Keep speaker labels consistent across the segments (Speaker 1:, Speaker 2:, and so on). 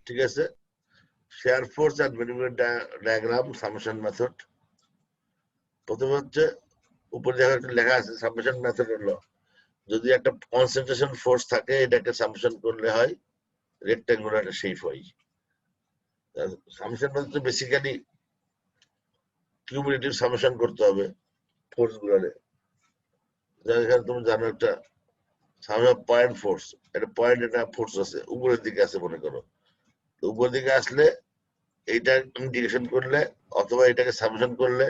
Speaker 1: ঠিক আছে, shear force and manipulate diagram summation method. প্রথমে হচ্ছে উপরে লেখা আছে সামেশন মেথড হলো যদি একটা কনসেন্ট্রেশন ফোর্স থাকে এটাকে সামেশন করলে হয় রেক্টাঙ্গুলার শেপ হয়। Summation method basically cumulative summation করতে হবে ফোর্স গুলারে। এখানে তুমি জানো একটা পয়েন্ট ফোর্স, একটা পয়েন্ট একটা ফোর্স আছে উপরের দিকে আছে মনে করো, তো উপরের দিকে আসলে এইটা ইন্টিগ্রেশন করলে অথবা এটাকে সামেশন করলে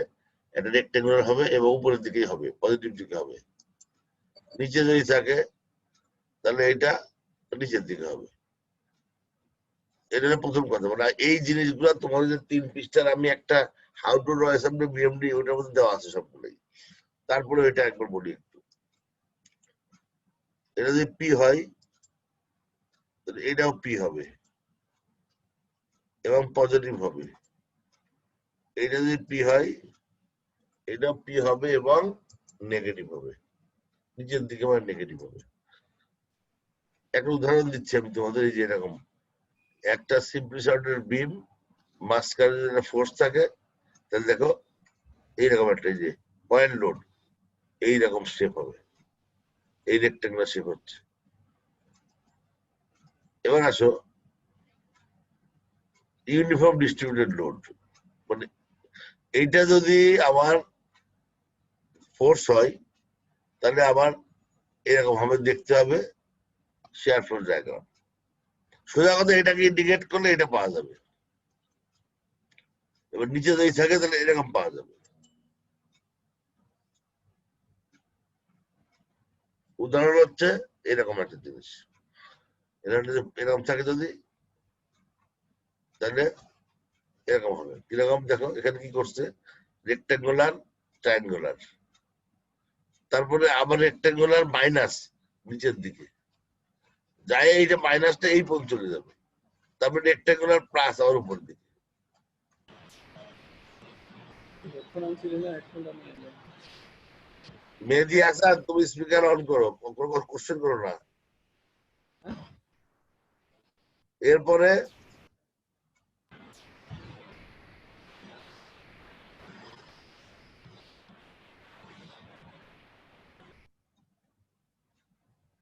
Speaker 1: এটা রেক্টাঙ্গুলার হবে এবং উপরের দিকেই হবে, পজিটিভ দিকে হবে। নিচে যদি থাকে তাহলে এটা নিচের দিকে হবে। এটা প্রথম কথা। মানে এই জিনিসগুলো তোমার যে 3 পৃষ্ঠার আমি একটা how to draw assembly BMD ওটার মধ্যে দেওয়া আছে সবগুলোই। তারপরে এটা একবার বলি একটু। এটা যদি পি হয় এটাও পি হবে এবং পজিটিভ হবে। এটা যদি পি হয় এটাও পি হবে এবং নেগেটিভ হবে, নিচের দিকে মানে নেগেটিভ হবে। একটা উদাহরণ দিচ্ছি আমি তোমাদের, এই যে এরকম একটা সিম্পলি সর্টের বিম মাঝখানে যদি ফোর্স থাকে তাহলে দেখো এইরকম একটা যে পয়েন্ট লোড এইরকম শেপ হবে, এই রেক্টাঙ্গুলার শেপ হচ্ছে। এবার আসো ইউনিফর্ম ডিস্ট্রিবিউটেড লোড, মানে এইটা যদি আমার ফোর্স হয় তাহলে আবার এরকম ভাবে দেখতে হবে শেয়ার ফোর্স ডায়াগ্রাম। সোজা কথা এটাকে ইন্ডিকেট করলে এটা পাওয়া যাবে। এবার নিচে যদি থাকে তাহলে এরকম পাওয়া যাবে। উদাহরণ হচ্ছে এরকম একটা জিনিস, এরকম থাকে যদি তাহলে এরকম হবে। কিরকম দেখো এখানে কি করছে, রেক্টাঙ্গুলার ট্রায়াঙ্গুলার, তারপরে আবার রেক্টাঙ্গুলার মাইনাস নিচের দিকে যায়, এইটা মাইনাসটা এই পর্যন্ত চলে যাবে, তারপরে রেক্টাঙ্গুলার প্লাস আবার উপর দিকে। মেহেদি হাসান তুমি স্পিকার অন করো, কোশ্চেন করো না। এরপরে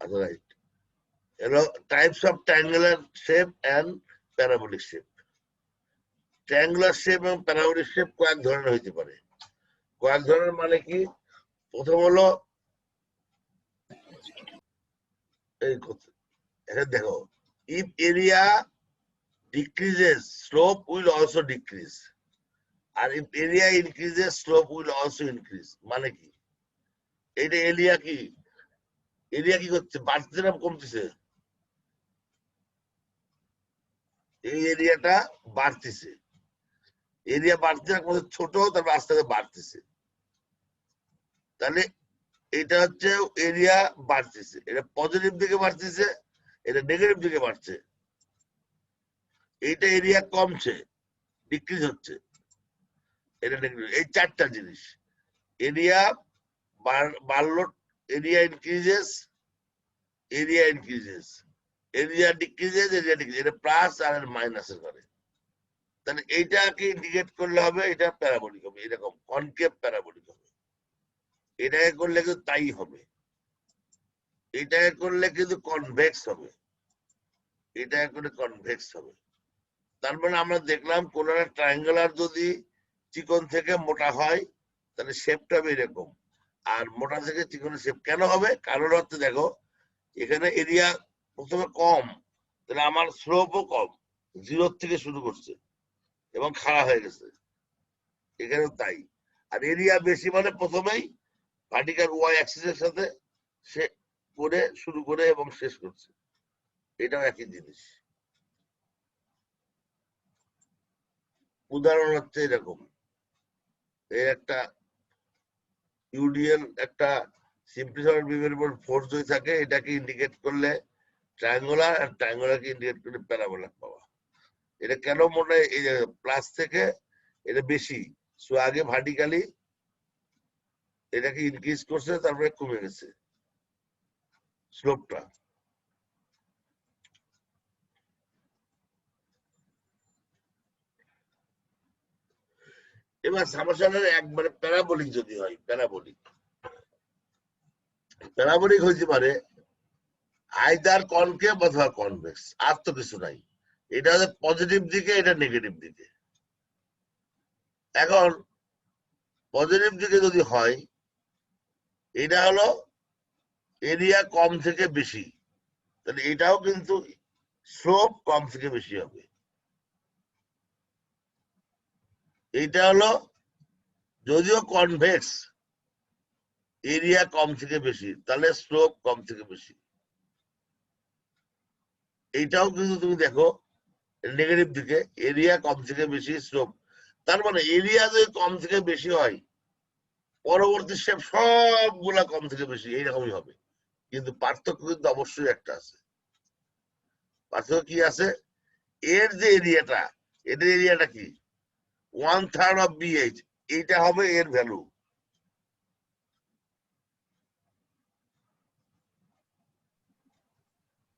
Speaker 1: আচ্ছা রাইট, হলো types of triangular shape and parabolic shape. Triangular shape এবং প্যারাবোলিক শেপ কয়েক ধরনের হইতে পারে। কয়েক ধরনের মানে কি, প্রথম হলো এই এখানে দেখো if area decreases slope will also decrease, আর if area increases slope will also increase। মানে কি, এইটা এরিয়া কি, এরিয়া কি করছে, বাড়ছে না কমতেছে? এই এরিয়াটা বাড়তেছে, এরিয়া বাড়তে ছোট তারপর আস্তে আস্তে বাড়তেছে, তাহলে এটা হচ্ছে এরিয়া বাড়তেছে, এটা পজিটিভ দিকে বাড়তেছে, এটা নেগেটিভ দিকে বাড়ছে। এইটা এরিয়া কমছে, ডিক্রিজ হচ্ছে, এটা নেগেটিভ। এই চারটা জিনিস, এরিয়া বাড়লো, area increases, area increases, area decreases, area decrease, এটা প্লাস আর মাইনাসের করে। তাহলে এইটাকে ইন্ডিকেট করলে হবে এটা প্যারাবোলিক হবে, এরকম কনকেভ প্যারাবোলিক হবে। এটাকে করলে কিন্তু তাই হবে, এটাকে করলে কিন্তু কনভেক্স হবে, এটাকে করলে কনভেক্স হবে। তার মানে আমরা দেখলাম কোন একটা ট্রায়াঙ্গুলার যদি চিকন থেকে মোটা হয় তাহলে শেপটা হবে এরকম, আর মোটা থেকে চিকনের শেপ কেন হবে, কারণ হচ্ছে দেখো এখানে এরিয়া প্রথমে কম, তাহলে আমার স্লোপও কম, 0 থেকে শুরু করছে এবং খাড়া হয়ে গেছে, এখানে তাই। আর এরিয়া বেশি মানে প্রথমেই ভার্টিক্যাল ওয়াই অ্যাক্সিসের সাথে সে করে শুরু করে এবং শেষ করছে, এটাও একই জিনিস। উদাহরণ হচ্ছে এরকম, এই একটা ইউডিএল একটা সিম্পলিফাইড বিমের উপর ফোর্স যদি থাকে এটাকে ইন্ডিকেট করলে ট্রায়াঙ্গুলার, আর ট্রায়াঙ্গুলারকে ইন্ডিকেট করলে প্যারাবোলা পাওয়া। এটা কেন মনে হয় এই প্লাস থেকে এটা বেশি, সো আগে ভার্টিক্যালি এটাকে ইনক্রিজ করছে তারপরে কমে গেছে স্লোপটা। এবার সামেশনের একবারে প্যারাবোলিক যদি হয়, প্যারাবোলিক হইতে পারে আইদার কনকেভ অথবা কনভেক্স, আর তো কিছু নাই। এটা হচ্ছে পজিটিভ দিকে, এটা নেগেটিভ দিকে। এখন পজিটিভ দিকে যদি হয়, এটা হলো এরিয়া কম থেকে বেশি, তাহলে এটাও কিন্তু স্লোপ কম থেকে বেশি হবে। এটা হলো যদিও কনভেক্স, এরিয়া কম থেকে বেশি, তাহলে স্লোপ কম থেকে বেশি। এইটাও কিন্তু তুমি দেখো নেগেটিভ দিকে, এরিয়া কম থেকে বেশি, স্লোপ। তার মানে এরিয়া যদি কম থেকে বেশি হয়, পরবর্তী স্টেপ সবগুলা কম থেকে বেশি এইরকমই হবে। কিন্তু পার্থক্য কিন্তু অবশ্যই একটা আছে। পার্থক্য কি আছে? এর যে এরিয়াটা, এটার এরিয়াটা কি 1/3 অফ BH, এইটা হবে এর ভ্যালু।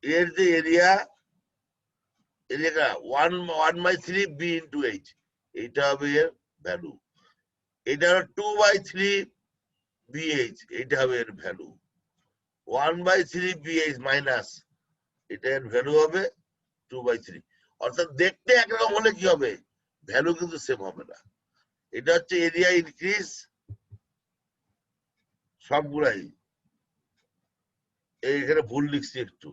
Speaker 1: এর যে এরিয়াটা 1/3 B into H, এইটা হবে এর ভ্যালু। এটা হলো 2/3 BH, এইটা হবে এর ভ্যালু। 1/3 BH মাইনাস, এটা এর ভ্যালু হবে 2/3। অর্থাৎ দেখতে একরকম হলে কি হবে, ভ্যালু কিন্তু সেম হবে না। এটা হচ্ছে এরিয়া ইনক্রিজ সবগুলাই। এখানে ভুল লিখছি একটু,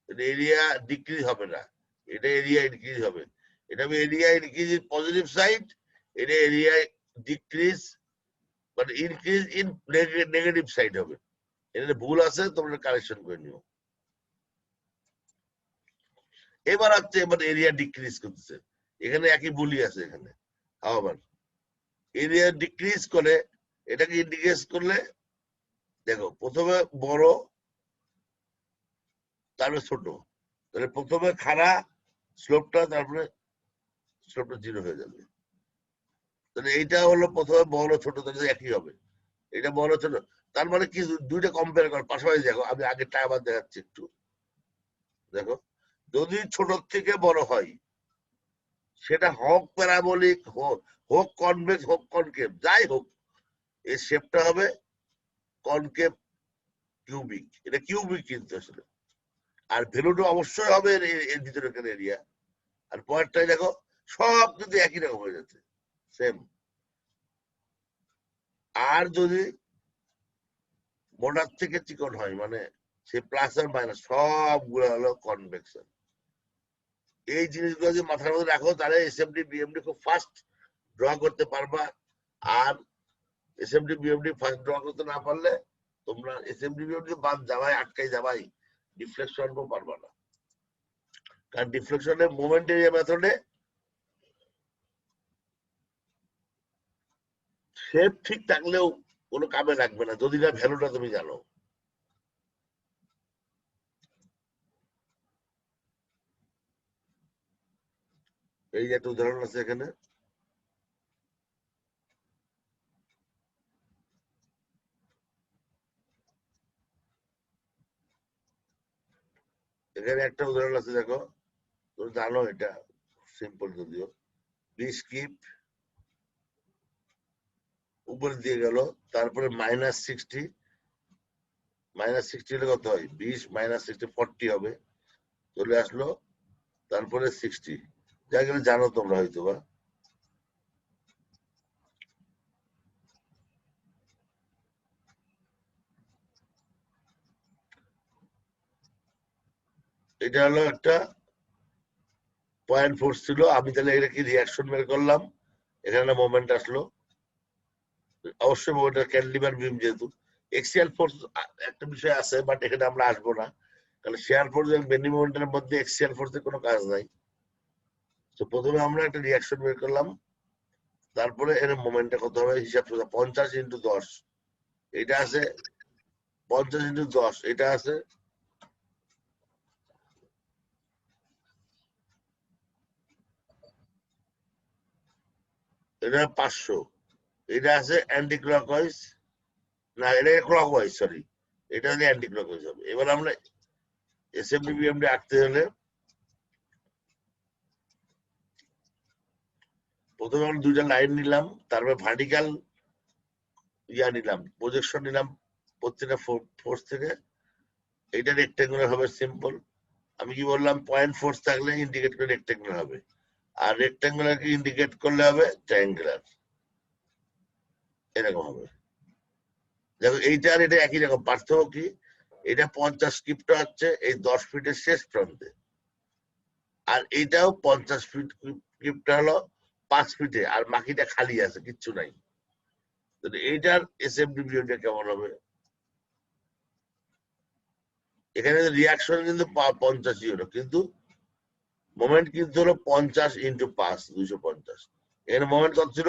Speaker 1: এটা এরিয়া ডিক্রিজ হবে না, এটা এরিয়া ইনক্রিজ হবে। এটা হবে area increase in positive side, এটা area decrease but increase in negative side হবে। এটা ভুল আছে, তোমরা কারেকশন করে নিও। এবার হচ্ছে এবার এরিয়া ডিক্রিজ করতেছে, এখানে একই ভুলই আছে এখানে। আবার এরিয়া ডিক্রিজ করে, এটাকে ইন্ডিকেট করলে দেখো প্রথমে বড় তারপরে ছোট, তাহলে প্রথমে খাড়া স্লোপটা, তারপরে স্লোপটা 0 হয়ে যাবে। তাহলে এইটা হলো প্রথমে বড় ছোট, তাহলে একই হবে। এটা বড় ছোট, তার মানে কি দুইটা কম্পেয়ার কর পাশাপাশি। দেখো আমি আগেরটা আবার দেখাচ্ছি একটু, দেখো যদি ছোট থেকে বড় হয়, সেটা হোক প্যারাবোলিক, হোক কনভেক্স, হোক কনকেভ, যাই হোক, এই শেপটা হবে কনকেভ কিউবিক। এটা কিউবিক কিন্তু আসলে। আর ভ্যালুটা অবশ্যই হবে এর ভিতরে এরিয়া। আর পরেরটাই দেখো সব কিন্তু একই রকম হয়ে যাচ্ছে, সেম। আর যদি মোটার থেকে চিকন হয়, মানে সে প্লাস আর মাইনাস সবগুলো হলো কনভেকশন। এই জিনিসগুলো যদি মাথার মধ্যে রাখো, তাহলে এসএমডি বিএমডি খুব ফাস্ট ড্র করতে পারবা। আর এসএমডি বিএমডি ফাস্ট ড্র করতে না পারলে তোমরা এসএমডি বিএমডি বাদ যাবাই, আটকাই যাবাই, ডিফ্লেকশন পারবা না। কারণ ডিফ্লেকশনের মোমেন্ট এরিয়া মেথডে শেপ ঠিক থাকলেও কোনো কামে লাগবে না যদি না ভ্যালুটা তুমি জানো। এই যে একটা উদাহরণ আছে এখানে, এখানে একটা উদাহরণ আছে দেখো, তুমি জানো এটা সিম্পল যদিও। স্কিপ উপরে দিয়ে গেল, তারপরে -60, -60 হলে কত হয়, 20 -60 40 হবে, চলে আসলো, তারপরে 60, যা গেলে জানো তোমরা হয়তো বা। এটা হলো একটা 0.4 ছিল, আমি তাহলে এটা কি রিয়াকশন বের করলাম, এখানে মোমেন্ট আসলো, অবশ্যই মোমেন্টের ক্যান্টিলিভার বিম যেহেতু। এক্সিয়াল ফোর্স একটা বিষয় আছে, বাট এখানে আমরা আসবো না, কারণ শেয়ার ফোর্স এবং বেন্ডিং মোমেন্টের মধ্যে এক্সিয়াল ফোর্সের কোনো কাজ নাই। তো প্রথমে আমরা একটা রিয়াকশন বের করলাম, তারপরে এর মোমেন্টটা কত হবে হিসাব করলাম, 50 × 10, এটা আছে 50 × 10, এটা আছে এটা 500, এটা আছে অ্যান্টি ক্লকওয়াইজ, না এটা ক্লকওয়াইজ, সরি, এটা হলে অ্যান্টি ক্লকওয়াইজ হবে। এবার আমরা এসএমডি বিএমডি আঁকতে হলে প্রথমে আমরা দুইটা লাইন নিলাম, তারপরে ভার্টিক্যাল নিলাম, প্রজেকশন নিলাম প্রত্যেকটা ফোর্স থেকে। এইটা রেক্টেঙ্গুলার হবে, সিম্পল। আমি কি বললাম, পয়েন্ট ফোর্স থাকলে ইন্ডিকেট করে রেক্টেঙ্গুলার হবে, আর রেক্টেঙ্গুলার কি ইন্ডিকেট করলে হবে ট্রায়াঙ্গুলার, এরকম হবে। দেখো এইটা আর এটা একই রকম, পার্থক্য কি, এটা 50 স্ক্রিপ্টটা হচ্ছে এই 10 ফিটের শেষ প্রান্তে, আর এইটাও 50 ফিট স্ক্রিপ্টটা হলো 5 ফিটে, আর বাকিটা খালি আছে, কিচ্ছু নাই। এইটার এসএফডি ভিউটা কেমন হবে? এখানে রিয়াকশন কিন্তু 50 হলো, কিন্তু মোমেন্ট কিন্তু হলো 50 ইন্টু 5, 250। এখানে মোমেন্ট কত ছিল?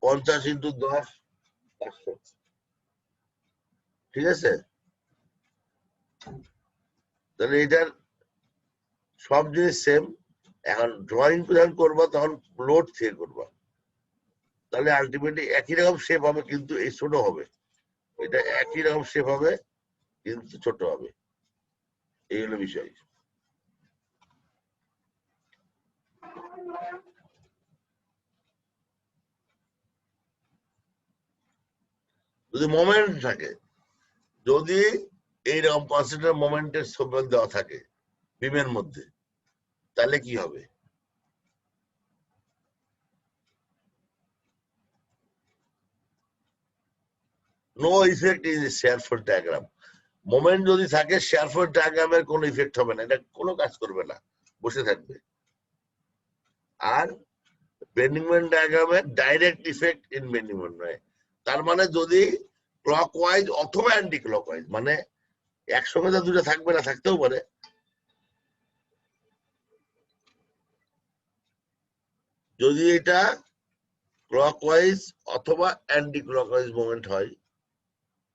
Speaker 1: 50 ইন্টু 10, 500। ঠিক আছে? তাহলে এটার সব জিনিস সেম। এখন ড্রয়িং যখন করবো তখন লোড থেকে করবো, তাহলে আলটিমেটলি একই রকম শেপ হবে, কিন্তু এই ছোট হবে। এটা একই রকম শেপ হবে কিন্তু ছোট হবে, এই হলো বিষয়। যদি মোমেন্ট থাকে, যদি এইরকম কনস্ট্যান্ট মোমেন্টের সবল দেওয়া থাকে বিমের মধ্যে, তাহলে কি হবে? No effect in shear force diagram. Moment যদি থাকে, শেয়ারফোল্ড ডায়াগ্রামের কোনো ইফেক্ট হবে না, এটা কোনো কাজ করবে না, বসে থাকবে। আর বেন্ডিং মোমেন্ট ডায়াগ্রামের direct effect in bending moment নয়। তার মানে যদি ক্লকওয়াইজ অথবা অ্যান্টি ক্লকওয়াইজ, মানে একসঙ্গে তো দুটো থাকবে না, থাকতেও পারে। যদি এটা ক্লকওয়াইজ অথবা অ্যান্টি ক্লকওয়াইজ মুভমেন্ট হয়,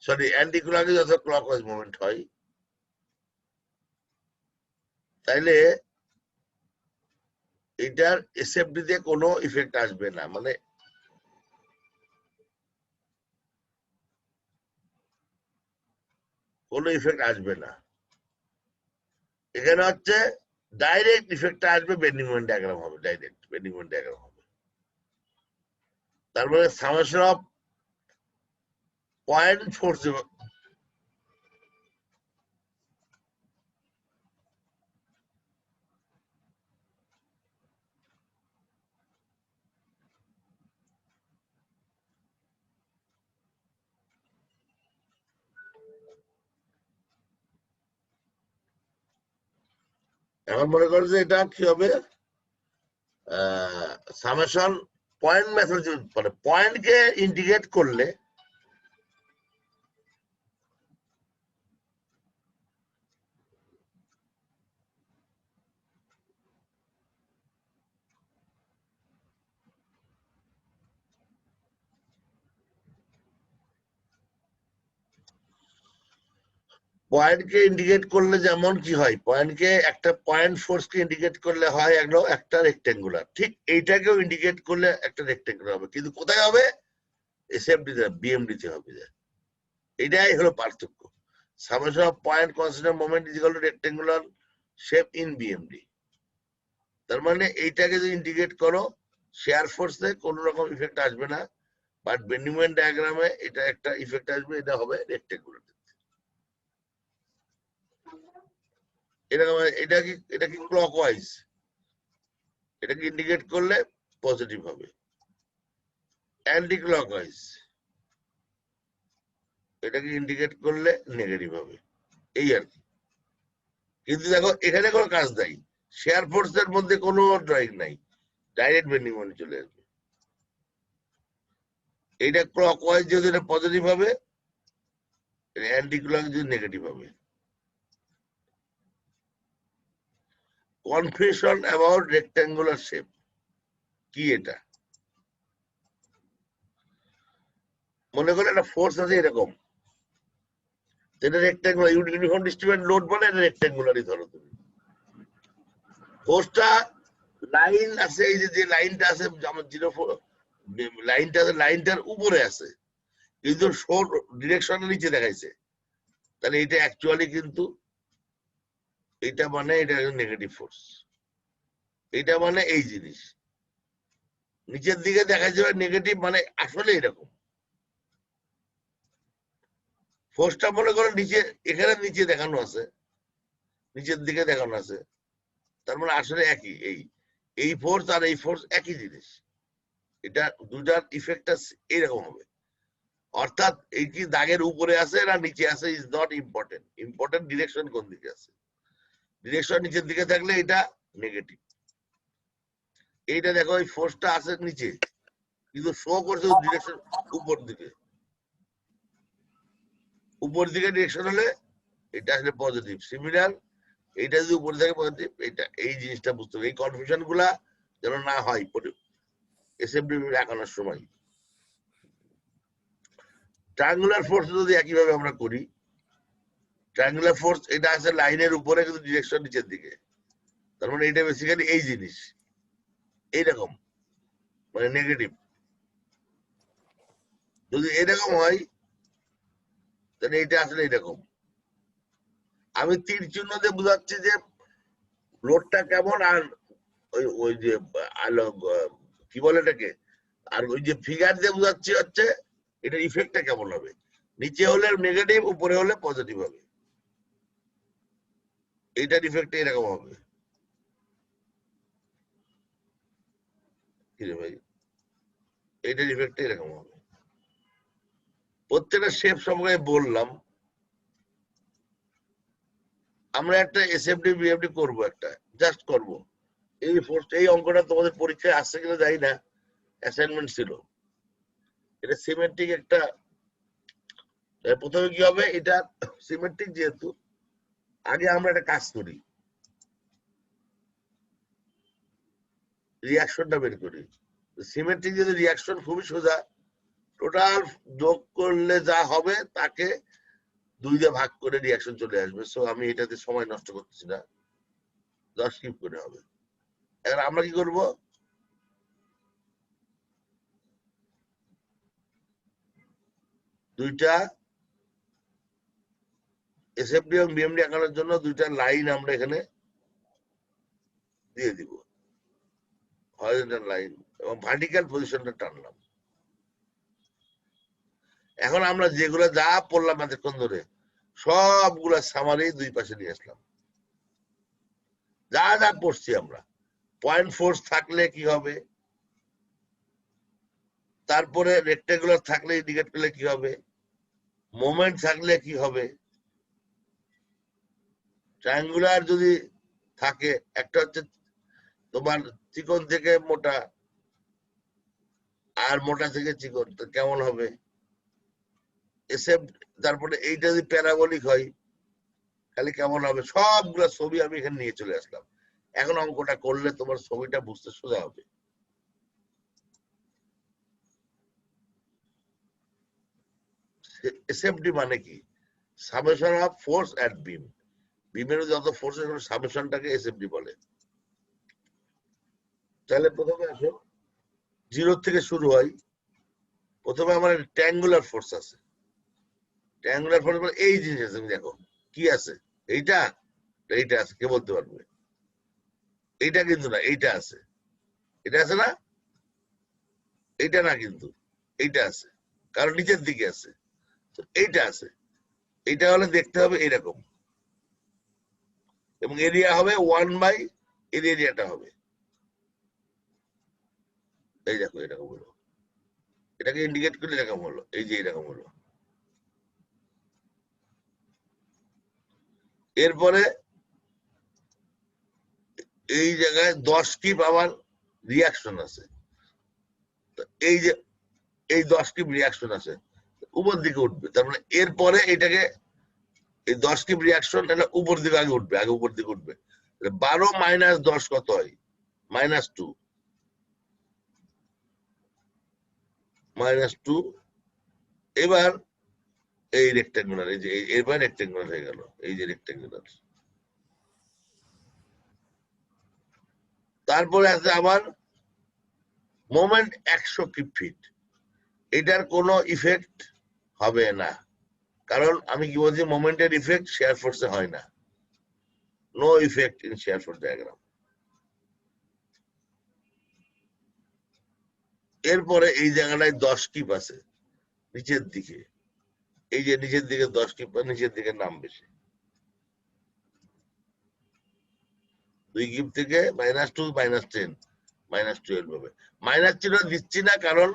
Speaker 1: সরি অ্যান্টি ক্লকওয়াইজ অথবা ক্লকওয়াইজ মুভমেন্ট হয়, তাইলে এটার এসএফডি তে কোনো ইফেক্ট আসবে না, মানে কোনো ইফেক্ট আসবে না। এখানে হচ্ছে ডাইরেক্ট ইফেক্টটা আসবে, বেন্ডিং মোমেন্ট ডায়াগ্রাম হবে, ডাইরেক্ট বেন্ডিং মোমেন্ট ডায়াগ্রাম হবে। তারপরে সামেশন অফ পয়েন্ট ফোর্স, এখন মনে করো যে এটা কি হবে, সামেশন পয়েন্ট মেথড, মানে পয়েন্টকে ইন্ডিকেট করলে পয়েন্টকে ইন্ডিকেট করলে যেমন কি হয়, পয়েন্টকে একটা পয়েন্ট ফোর্সকে ইন্ডিকেট করলে হয় একটা রেক্টেঙ্গুলার, ঠিক এইটাকেও ইন্ডিকেট করলে একটা রেক্টেঙ্গুলার হবে, কিন্তু কোথায় হবে? এসএফডি তে, বিএমডি তে হবে। এটাই হলো পার্থক্য। Summation of point constant moment is equal to rectangular shape in BMD. তার মানে এইটাকে যদি ইন্ডিকেট করো, শেয়ার ফোর্সে কোনো রকম ইফেক্ট আসবে না, বাট বেন্ডিং মোমেন্ট ডায়াগ্রামে এটা একটা ইফেক্ট আসবে, এটা হবে রেক্টেঙ্গুলার। এটা কি ক্লকওয়াইজ, এটাকে ইন্ডিকেট করলে পজিটিভ হবে, অ্যান্টি ক্লকওয়াইজ এটাকে ইন্ডিকেট করলে নেগেটিভ হবে, এই আর কি। কিন্তু দেখো এখানে কোনো কাজ নাই, শেয়ার ফোর্সের মধ্যে কোনো ড্রয়িং নাই, ডাইরেক্ট বেন্ডিং মোমেন্ট চলে আসবে। এইটা ক্লকওয়াইজ যদি এটা পজিটিভ হবে, অ্যান্টি ক্লক যদি নেগেটিভ হবে। কনফিউশন অ্যাবাউট রেক্ট্যাঙ্গুলার শেপ কি? এটা মনে করে একটা ফোর্স আছে এরকম, এটা রেক্ট্যাঙ্গুলার, ইউনিফর্ম ডিস্ট্রিবিউটেড লোড বলে, এটা রেক্ট্যাঙ্গুলারই ধরো তুমি। ফোর্সটা লাইন আছে, এই যে লাইনটা আছে আমার 0 লাইনটা আছে, লাইনটার উপরে আছে, কিন্তু শোর ডিরেকশনের নিচে দেখাইছে, তাহলে এটা অ্যাকচুয়ালি কিন্তু এটা মানে এটা নেগেটিভ ফোর্স, এটা মানে এই জিনিস। নিচের দিকে দেখা যাবে নেগেটিভ, মানে আসলে এরকম ফোর্সটা মনে করো নিচে, এখানে নিচে দেখানো আছে, নিচের দিকে দেখানো আছে, তার মানে আসলে একই। এই ফোর্স আর এই ফোর্স একই জিনিস, এটা দুটার ইফেক্টটা এইরকম হবে। অর্থাৎ এই কি দাগের উপরে আছে না নিচে আছে is not important, important direction কোন দিকে আছে। ডিরেকশন নিচের দিকে থাকলে এটা নেগেটিভ। এইটা দেখো এই ফোর্সটা আছে নিচে, কিন্তু শো করছে ডিরেকশন উপর দিকে, উপর দিকে ডিরেকশন হলে এটা আসলে পজিটিভ। সিমিলার এইটা যদি উপর থেকে পজিটিভ, এটা এই জিনিসটা বুঝতে হবে। এই কনফিউশন গুলা যেন না হয় এসএফডি আঁকানোর সময়। ট্রায়াঙ্গুলার ফোর্স যদি একইভাবে আমরা করি, ট্রায়াঙ্গুলার ফোর্স এটা আছে লাইনের উপরে কিন্তু ডিরেকশন নিচের দিকে, তার মানে এটা বেসিক্যালি এই জিনিস এইরকম, মানে নেগেটিভ। যদি এরকম হয় তাহলে এটা আসলে এরকম। আমি তীর চিহ্ন দিয়ে বোঝাচ্ছি যে লোডটা কেমন, আর ওই ওই যে আলো কি বলে এটাকে, আর ওই যে ফিগার দিয়ে বোঝাচ্ছি হচ্ছে এটার ইফেক্টটা কেমন হবে। নিচে হলে নেগেটিভ, উপরে হলে পজিটিভ হবে, এইটার ইফেক্ট এরকম হবে। কি রে ভাই, এইটার ইফেক্ট এরকম হবে। প্রত্যেকটা শেপ সম্পর্কে বললাম। আমরা একটা এসএফডি বিএফডি করবো, একটা জাস্ট করব। এই ফোর্স, এই অঙ্কটা তোমাদের পরীক্ষায় আসছে কিনা জানি না, অ্যাসাইনমেন্ট ছিল। এটা সিমেট্রিক একটা, প্রথমে কি হবে, এটা সিমেট্রিক যেহেতু, আগে আমরা একটা কাজ করি, রিয়াকশনটা বের করি। সিমেট্রিক যদি রিয়াকশন খুবই সোজা, টোটাল যোগ করলে যা হবে তাকে 2 দিয়ে ভাগ করে রিয়াকশন চলে আসবে। সো আমি এটাতে সময় নষ্ট করতেছি না, জাস্ট স্কিপ করে হবে। এবার আমরা কি করব, দুইটা এসএফডি এবং বিএমডি আঁকানোর জন্য দুইটা লাইন আমরা এখানে দিয়ে দিব, হরিজন্টাল লাইন, এবং ভার্টিক্যাল পজিশনটা টানলাম। এখন আমরা যেগুলো যা পড়লাম এতক্ষণ ধরে সবগুলা সামারি দুই পাশে নিয়ে আসলাম। যা যা পড়ছি আমরা, পয়েন্ট ফোর্স থাকলে কি হবে, তারপরে রেক্টেঙ্গুলার থাকলে ইন্ডিকেট করলে কি হবে, মোমেন্ট থাকলে কি হবে, ট্রায়াঙ্গুলার যদি থাকে, একটা হচ্ছে তোমার চিকন থেকে মোটা, আর মোটা থেকে চিকন, তো কেমন হবে এসে, তারপরে এইটা যদি প্যারাবলিক হয় খালি কেমন হবে, সবগুলা ছবি আমি এখানে নিয়ে চলে আসলাম। এখন অঙ্কটা করলে তোমার ছবিটা বুঝতে সোজা হবে। এসএফডি মানে কি, সামেশন অফ ফোর্স এট বিম, বিমের যত ফোর্স আছে সামেশনটাকে এসএফডি বলে। তাহলে প্রথমে আসো, 0 থেকে শুরু হয়। প্রথমে আমার ট্রায়াঙ্গুলার ফোর্স আছে, ট্রায়াঙ্গুলার ফোর্স মানে এই জিনিস আছে, দেখো কি আছে, এইটা এইটা আছে, কে বলতে পারবে, এইটা কিন্তু না, এইটা আছে, এটা আছে না, এইটা না কিন্তু, এইটা আছে, কারণ নিচের দিকে আছে, তো এইটা আছে। এইটা হলে দেখতে হবে এরকম, এবং এরিয়া হবে 1/, এর এরিয়াটা হবে এই দেখো এরকম হলো, এটাকে ইন্ডিকেট করলে এরকম হলো, এই যে এরকম হলো। এরপরে এই জায়গায় 10 কিপ আবার রিয়াকশন আছে, এই যে এই 10 কিপ রিয়াকশন আছে, উপর দিকে উঠবে, তার মানে এরপরে এটাকে এই 10 কিপ রিয়াকশন এটা উপর দিকে আগে উঠবে, আগে উপর দিকে উঠবে। 12 মাইনাস 10 কত হয়, -2, -2। এবার এই রেক্টাঙ্গুলার, এই যে এবার রেক্টাঙ্গুলার হয়ে গেল, এই যে রেক্টাঙ্গুলার। তারপরে আছে আবার মোমেন্ট 100 কিপ ফিট, এটার কোনো ইফেক্ট হবে না, কারণ আমি কি বলছি, মোমেন্টের ইফেক্ট শেয়ার ফোর্সে হয় না, no effect in shear force diagram. এরপরে এই জায়গাটায় 10 কিপ আছে নিচের দিকে, এই যে নিচের দিকে 10 কিপ নিচের দিকে নামবে সে 2 কিপ থেকে -2 -10 -12 হবে। মাইনাস চিহ্ন দিচ্ছি না কারণ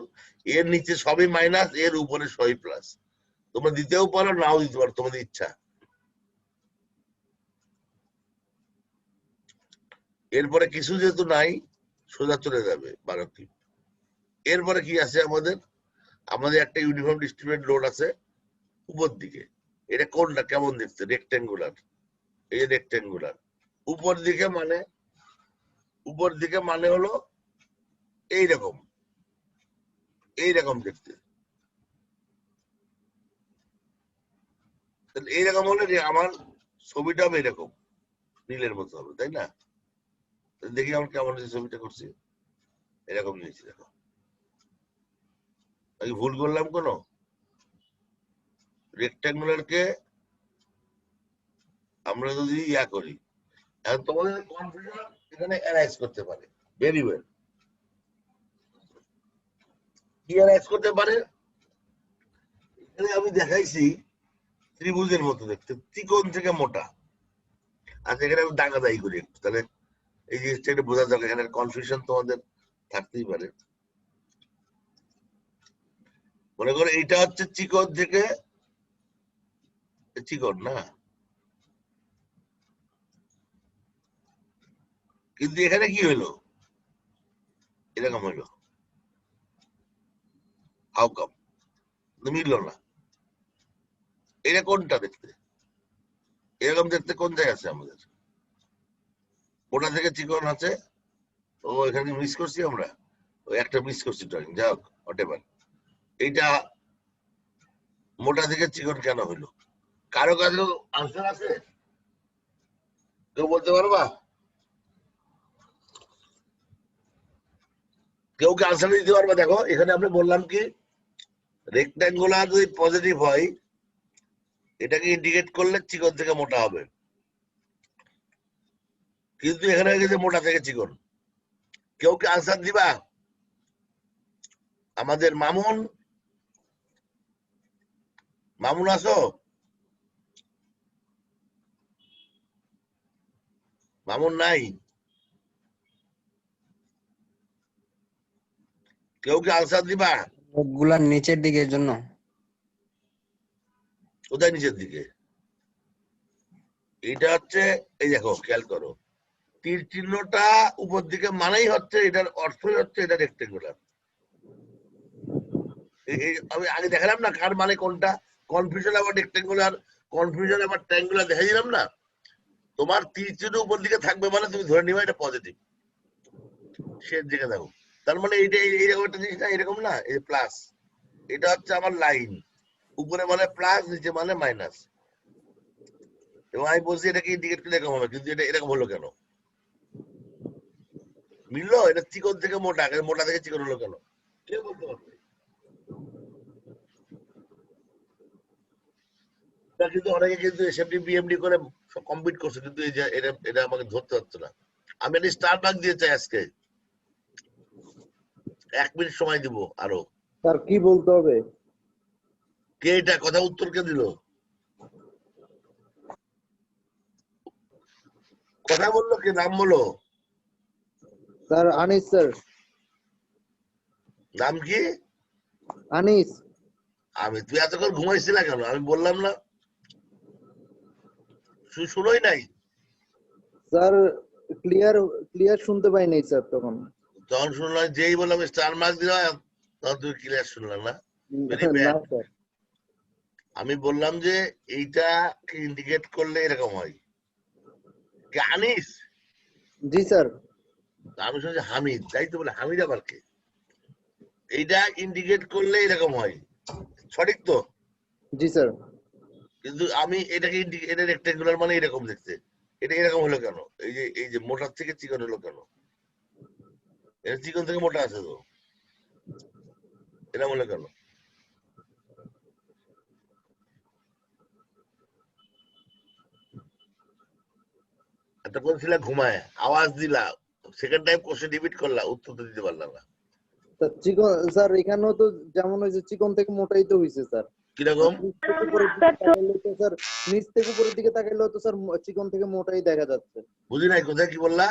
Speaker 1: এর নিচে সবই মাইনাস, এর উপরে সবই প্লাস। তোমরা দিতেও পারো নাও দিতে পারো, তোমাদের ইচ্ছা। এরপরে কিছু যেহেতু নাই সোজা চলে যাবে 12 কিপ। এরপরে কি আছে আমাদের একটা ইউনিফর্ম ডিস্ট্রিবিউটেড লোড আছে উপর দিকে। এটা কোনটা কেমন দেখতে? রেক্টেঙ্গুলার। এই রেক্টেঙ্গুলার উপর দিকে মানে হলো এইরকম দেখতে। এইরকম হলে আমার ছবিটা হবে এরকম নীলের মতো হবে, তাই না? দেখি আমার কেমন ছবিটা করছি, এরকম নিয়েছি। দেখো আমি ভুল করলাম কোন? রেক্টেঙ্গুলারকে আমরা যদি ইয়া করি, এখন তোমাদের কনফিউশন এখানে অ্যারাইজ করতে পারে। ভেরি ওয়েল, কি অ্যারাইজ করতে পারে? এখানে আমি দেখাইছি ত্রিভুজের মতো দেখতে, ত্রিকোণ থেকে মোটা। আচ্ছা এখানে আমি দাগাদাগি করি একটু, তাহলে এই জিনিসটা একটু বোঝা যাবে। এখানে কনফিউশন তোমাদের থাকতেই পারে। মনে করো এইটা হচ্ছে ত্রিকোণ থেকে ত্রিকোণ না, কিন্তু এখানে কি হইলো? এরকম হইলো। How come? মিললো না। এটা কোনটা দেখতে? এরকম দেখতে কোন জায়গায় আছে আমাদের? মোটা থেকে চিকন আছে। ও এখানে মিস করছি আমরা, ওই একটা মিস করছি ড্রয়িং। যাই হোক, হোয়াটএভার। এইটা মোটা থেকে চিকন কেন হইলো? কারো কাছে আনসার আছে? কেউ বলতে পারবা? কেউ কি আনসার দিতে পারবা? দেখো এখানে আমরা বললাম কি, রেক্ট্যাঙ্গুলার যদি পজিটিভ হয় এটাকে ইন্ডিকেট করলে চিকন থেকে মোটা হবে, কিন্তু এখানে হয়ে গেছে মোটা থেকে চিকন। কেউ কি আনসার দিবা? আমাদের মামুন আছো? মামুন নাই? কেউ কি আনসার দিবা?
Speaker 2: গুলার নিচের দিকের জন্য।
Speaker 1: কোথায় নিচের দিকে? এটা হচ্ছে, এই দেখো খেয়াল করো, তীর চিহ্নটা উপর দিকে মানেই হচ্ছে এটার অর্থই হচ্ছে এটা রেক্টেঙ্গুলার। আমি আগে দেখালাম না কার মানে কোনটা। কনফিউশন আবার রেক্টেঙ্গুলার, কনফিউশন আবার ট্রায়াঙ্গুলার দেখাই দিলাম না। তোমার তীর চিহ্ন উপর দিকে থাকবে মানে তুমি ধরে নিবা এটা পজিটিভ, সে দিকে দেখো। তার মানে এইটা এইরকম একটা জিনিস না, এরকম না, এই প্লাস। এটা হচ্ছে আমার লাইন, উপরে মানে প্লাস, নিচে মানে মাইনাস। এবং আমি বলছি এটাকে ইন্ডিকেট করলে এরকম হবে, কিন্তু এটা এরকম হলো কেন? মিললো? এটা চিকন থেকে মোটা, মোটা থেকে চিকন হলো কেন? কে বলতে পারবে? কিন্তু অনেকে কিন্তু এসএমডি বিএমডি করে সব কমপ্লিট করছে, কিন্তু এই যে এটা আমাকে ধরতে হচ্ছে না। আমি একটা স্টার মার্ক দিয়ে চাই আজকে, 1 মিনিট সময় দিব আরো।
Speaker 3: স্যার কি বলতে হবে?
Speaker 1: কে এটা কথা উত্তর কে দিল? কথা বললো কে? নাম বলো।
Speaker 3: Sir Anis sir.
Speaker 1: নাম কি?
Speaker 3: আনিস।
Speaker 1: তুই এতক্ষণ ঘুমাইছি না কেন? আমি বললাম না, শুনোই নাই?
Speaker 3: স্যার ক্লিয়ার শুনতে পাই নাই স্যার তখন।
Speaker 1: তখন শুনলাম, যেই বললাম স্টার মার্ক দিলাম তখন তুমি ক্লিয়ার শুনলাম না। ভেরি
Speaker 3: না
Speaker 1: ব্যাড।
Speaker 3: স্যার।
Speaker 1: আমি বললাম যে এইটা ইন্ডিকেট করলে এরকম হয়। কে? আনিস?
Speaker 3: জি স্যার।
Speaker 1: আমি শুনছি হামিদ, তাই তো বলে হামিদ আবার কে? এইটা ইন্ডিকেট করলে এরকম হয়, সঠিক তো?
Speaker 3: জি স্যার।
Speaker 1: কিন্তু আমি এটাকে এটা রেক্টেঙ্গুলার মানে এরকম দেখতে, এটা এরকম হলো কেন? এই যে মোটার থেকে চিকন হলো কেন? এটা চিকন থেকে মোটা আছে তো, এরকম হলো কেন? একটা বলছিলা ঘুমায়, আওয়াজ দিলা, সেকেন্ড টাইম কোশ্চেন রিপিট করলা, উত্তর তো দিতে পারলাম না।
Speaker 3: স্যার চিকন স্যার এখানেও তো যেমন হয়েছে চিকন থেকে মোটাই তো হয়েছে স্যার।
Speaker 1: কিরকম?
Speaker 3: নিচ থেকে উপরের দিকে তাকাইলেও তো স্যার চিকন থেকে মোটাই দেখা যাচ্ছে।
Speaker 1: বুঝি নাই, কোথায় কি বললা?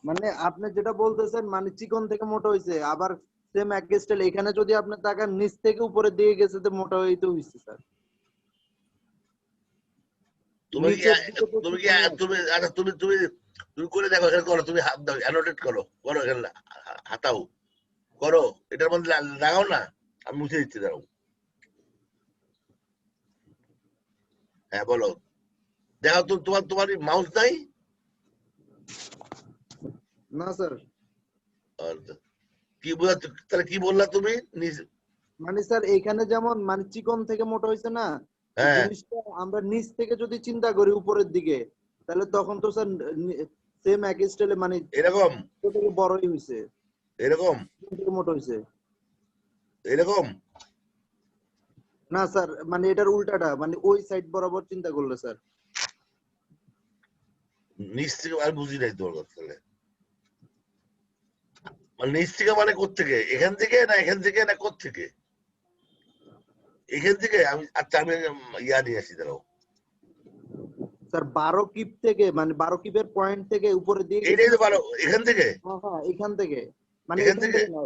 Speaker 3: মানে আপনি যেটা বলতেছেন মানে চিকন থেকে মোটা হয়েছে, আবার সেম এক স্টাইল এখানে যদি আপনি তাকান নিচ থেকে উপরের দিকে গেছে তো মোটা হইতে হইছে স্যার।
Speaker 1: তুমি কি
Speaker 3: নিচের দিকে তো
Speaker 1: তুমি কি
Speaker 3: চিকনই আছে।
Speaker 1: তুমি আচ্ছা তুমি তুমি তুমি করে দেখো, এখানে করো, তুমি হাত দাও, অ্যানোটেট করো, করো এখানে হাতাও করো, এটার মধ্যে লাগাও না, আমি মুছে দিচ্ছি, দাঁড়াও। হ্যাঁ বলো, দেখো তো, তোমার তোমার মাউস নাই?
Speaker 3: না স্যার,
Speaker 1: আর কি বোঝাচ্ছ তাহলে, কি বললা তুমি?
Speaker 3: মানে স্যার এখানে যেমন মানে চিকন থেকে মোটা হয়েছে না, তো
Speaker 1: হ্যাঁ
Speaker 3: জিনিসটা আমরা নিচ থেকে যদি চিন্তা করি উপরের দিকে, তাহলে তখন তো স্যার সেম এক স্টাইলে মানে
Speaker 1: এরকম
Speaker 3: ছোট থেকে বড়ই হয়েছে,
Speaker 1: এরকম
Speaker 3: চিকন থেকে মোটা হয়েছে।
Speaker 1: এরকম
Speaker 3: না স্যার, মানে এটার উল্টাটা, মানে ওই সাইড বরাবর চিন্তা করলে স্যার।
Speaker 1: নিচ থেকে, আর বুঝি নাই তোমার কথা তাহলে। মানে নিচ থেকে মানে কোত্থেকে, এখান থেকে না এখান থেকে না কোত্থেকে? এখান থেকে আমি, আচ্ছা আমি ইয়া নিয়ে আসি, দাঁড়াও।
Speaker 3: স্যার 12 কিপ থেকে মানে 12 কিপের পয়েন্ট থেকে উপরের দিকে গেছে
Speaker 1: এইটাই
Speaker 3: না
Speaker 1: তো ভালো, এখান থেকে
Speaker 3: হ্যাঁ হ্যাঁ এখান থেকে, মানে
Speaker 1: এখান
Speaker 3: এখান
Speaker 1: থেকে
Speaker 3: থেকে না,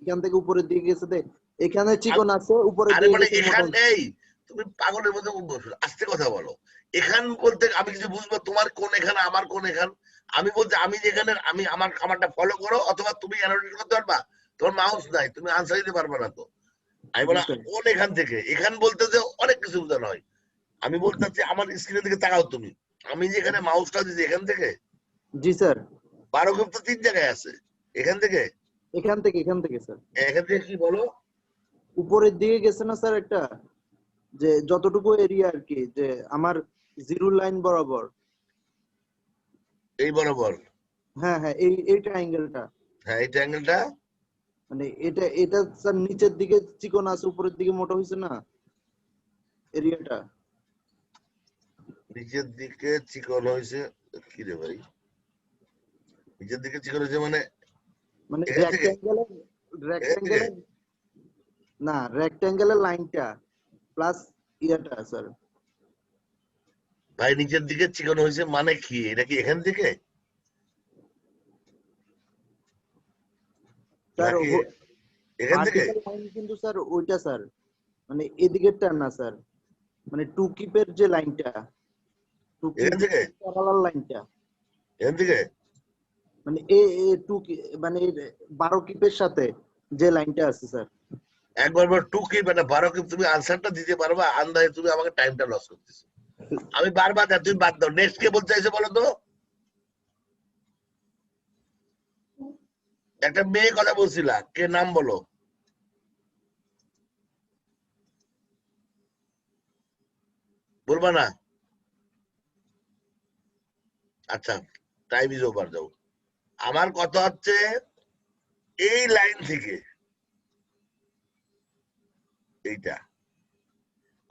Speaker 3: এখান থেকে উপরের দিকে গেছে এখানে চিকন আছে, উপরের
Speaker 1: আরে
Speaker 3: দিকে
Speaker 1: মানে
Speaker 3: গেছে মোটা
Speaker 1: এখান
Speaker 3: হয়েছে।
Speaker 1: নেই, তুমি পাগলের মধ্যে আস্তে কথা বলো। এখান বলতে আমি কিছু বুঝবো, তোমার কোন এখান আমার কোন এখান? আমি বলতে আমি যেখানে, আমি আমার খামারটা ফলো করো, অথবা তুমি অ্যানোটেট করতে পারবা, তোমার মাউস নাই, তুমি আনসার দিতে পারবে না তো। আমি
Speaker 3: জি
Speaker 1: বলা
Speaker 3: স্যার।
Speaker 1: কোন এখান থেকে, এখান বলতে যে অনেক কিছু বোঝানো হয়। আমি বলতে চাচ্ছি আমার স্ক্রিনের দিকে তাকাও তুমি, আমি যেখানে মাউসটা দিচ্ছি এখান থেকে
Speaker 3: জি স্যার।
Speaker 1: 12 গ্রুপ তো 3 জায়গায় আছে, এখান থেকে
Speaker 3: এখান থেকে স্যার
Speaker 1: এখান থেকে কি বলো?
Speaker 3: উপরের দিকে গেছে না স্যার একটা, যে যতটুকু এরিয়া আর কি, যে আমার জিরো লাইন বরাবর।
Speaker 1: এই বরাবর?
Speaker 3: হ্যাঁ হ্যাঁ এই ট্রায়াঙ্গেলটা,
Speaker 1: হ্যাঁ এই ট্রায়াঙ্গেলটা
Speaker 3: মানে এটা স্যার নিচের দিকে চিকন আছে, উপরের দিকে মোটা হয়েছে না এরিয়াটা।
Speaker 1: নিচের দিকে চিকন হয়েছে, কি রে ভাই, নিচের দিকে চিকন হয়েছে মানে
Speaker 3: মানে
Speaker 1: এখান থেকে এখান থেকে
Speaker 3: রেক্ট্যাঙ্গেলের না, রেক্ট্যাঙ্গেলের লাইনটা প্লাস ইয়াটা স্যার।
Speaker 1: ভাই নিচের দিকে চিকন হয়েছে মানে কি, এটা কি এখান থেকে
Speaker 3: স্যার
Speaker 1: নাকি এখান থেকে?
Speaker 3: ভার্টিক্যাল লাইন কিন্তু স্যার ওইটা স্যার, মানে এদিকেরটা না স্যার, মানে টু কিপের যে লাইনটা, টু
Speaker 1: এখান
Speaker 3: কিপ
Speaker 1: থেকে
Speaker 3: প্যারালাল লাইনটা,
Speaker 1: এখান থেকে
Speaker 3: মানে টু মানে 12 কিপের সাথে যে লাইনটা আছে স্যার।
Speaker 1: একবার বল 2 কি মানে 12 কি, তুমি আনসারটা দিতে পারবা? আন্দাজে তুমি আমাকে টাইমটা লস করতেছো। আমি বারবার দেখ, তুমি বাদ দাও, নেক্সট কে বলতে চাইছো বলো তো? একটা মেয়ে কথা বলছিলা, কে নাম বলো? বলবা না? আচ্ছা, টাইম ইজ ওভার, যাও। আমার কথা হচ্ছে এই লাইন থেকে এইটা,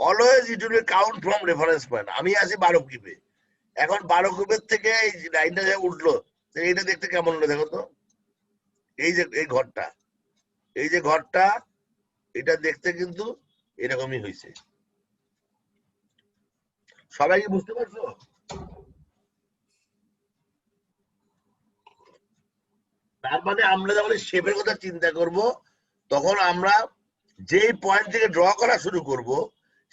Speaker 1: always it will count from reference point. আমি আছি 12 কিপে, এখন 12 কিপের থেকে এই লাইনটা যে উঠলো, এইটা দেখতে কেমন হলো দেখো তো। এই যে এই ঘরটা, এই যে ঘরটা, এটা দেখতে কিন্তু এরকমই হয়েছে। সবাই কি বুঝতে পারছো? তার মানে আমরা যখন শেপের কথা চিন্তা করব, তখন আমরা যেই পয়েন্ট থেকে ড্র করা শুরু করব,